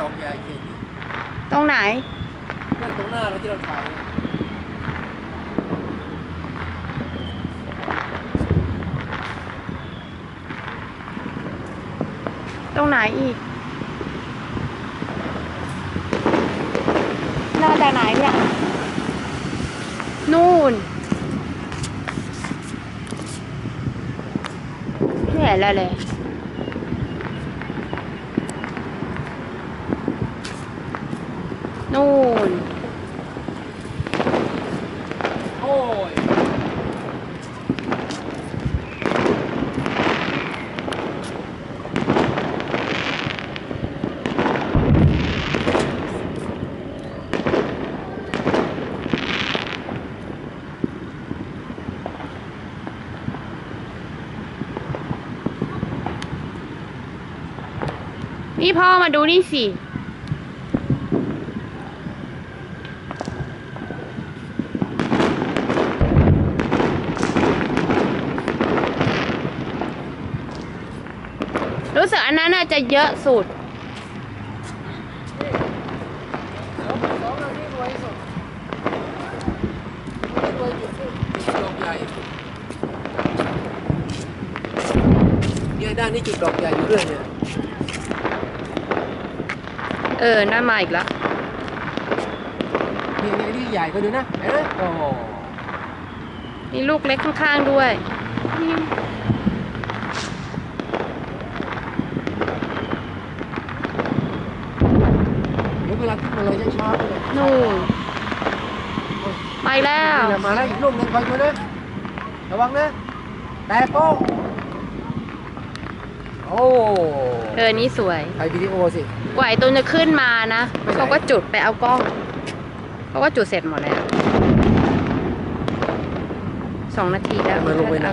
ดอกใหญ่เห็น ตรงไหนนั่นตรงหน้าเราที่เราถ่ายตรงไหนอีกน่าจะไหนเนี่ยนู่นไม่เห็นอะไรเลยนู่นโอ้ยนี่พ่อมาดูนี่สิรู้สึกอันนั้นน่าจะเยอะสุดเนี่ยด้านนี้จุดดอกใหญ่อยู่เรื่อยเนี่ยน่ามาอีกแล้วเนี่ยนี่ใหญ่ก็ดูนะเห็นไหมโอ้โหมีลูกเล็กข้างๆด้วยเดี๋ยวเวลาขึ้นมาเลยช้าๆไปเลยนู่นมาอีกแล้วมาแล้วอีกลูกหนึ่งคอยดูนะระวังนะแต่โป้งโอ้นี่สวยถ่ายวิดีโอสิกว่าไอ้ตัวจะขึ้นมานะเขาก็จุดไปเอากล้องเขาก็จุดเสร็จหมดแล้ว2 นาทีแล้วมาลงไปนะ